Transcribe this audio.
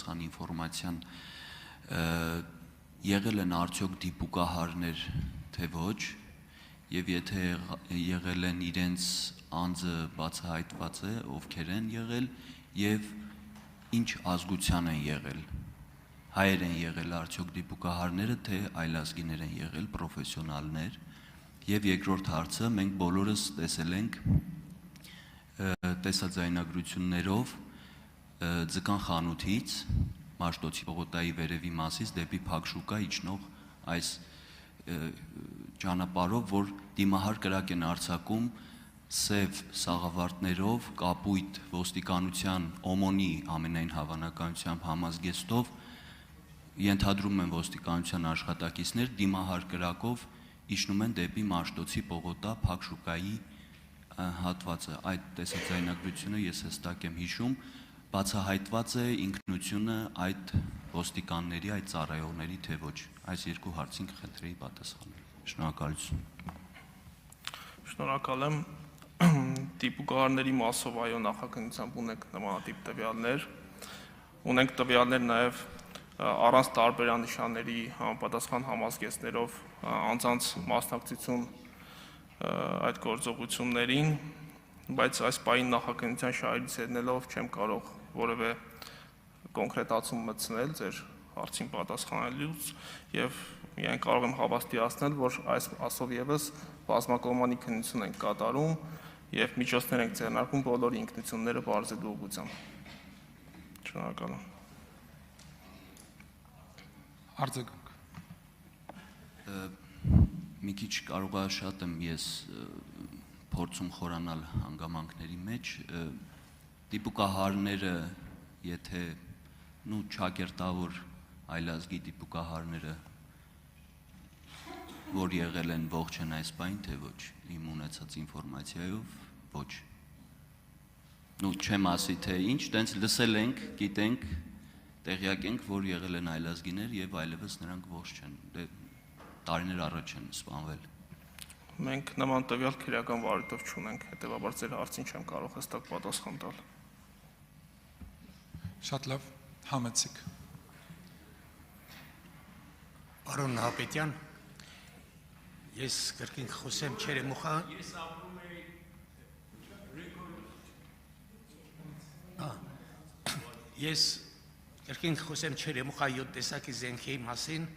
պատասխան ինֆորմացիան եղել են արդյոք դիպուկահարներ, թե ոչ, եւ եթե եղել են իրենց անձը բացահայտված է, ովքեր են եղել եւ ինչ ազգության են եղել, հայեր են եղել արդյոք դիպուկահարները, թե այլազգիներ են եղել, պրոֆեսիոնալներ, եւ երկրորդ հարցը մենք բոլորս տեսել ենք տեսաձայնագրություններով ձկան խանութից Մաշտոցի պողոտայի վերևի մասից դեպի Փակշուկա իջնող այս ճանապարհով, որ դիմահար կրակ են արձակում սև սաղավարտներով, կապույտ ոստիկանության օմոնի ամենայն հավանականությամբ համազգեստով, ենթադրում են ոստիկանության աշխատակիցներ, դիմահար կրակով իջնում են դեպի Մաշտոցի պողոտա Փակշուկայի հատվածը, այդ տեսաձայնագրությունը ես հստակ եմ հիշում, բացահայտված է ինքնությունը այդ ոստիկանների, այդ ծառայողների, թե ոչ, այս երկու հարցին կխնդրեի պատասխանել, շնորհակալություն։ Շնորհակալ եմ, դիպուկահարների մասով այո նախաքննությամբ ունենք նմանատիպ տվյալներ, ունենք տվյալներ նաև առանց տարբերանշանների համապատասխան համազգեստներով անձանց մասնակցություն այդ գործողություններին, բայց այս պահին նախաքննության շահերից ելնելով չեմ կարող որևէ կոնկրետացում մտցնել ձեր հարցին պատասխանելուց եւ միայն կարող եմ հավաստիացնել, որ այս ասով եւս բազմակողմանի քննություն ենք կատարում եւ միջոցներ ենք ձեռնարկում բոլոր ինքնությունները բարձելու ուղղությամբ։ Շնորհակալ եմ։ Արձագանք։ Մի քիչ կարող է շատ եմ ես փորձում խորանալ հանգամանքների մեջ, դիպուկահարները, եթե չակերտավոր այլազգի դիպուկահարները, որ եղել են ողջ են այս պահին, թե ոչ, իմ ունեցած ինֆորմացիայով, ոչ։ Չեմ ասի, թե ինչ, տենց լսել ենք, գիտենք, տեղյակ ենք, որ եղել են այլազգիներ եւ այլևս նրանք ողջ չեն, տարիներ առաջ են սպանվել։ Մենք նման տվյալ քրեական վարույթով չունենք, հետևաբար ձեր հարցին չեմ կարող հստակ պատասխան տալ։ Շատ լավ, համեցեք։ Պարոն Նահապետյան, ես կրկին խոսեմ Չերեմուխա։ Ես կրկին խոսեմ Չերեմուխա 7 տեսակի զենքի մասին,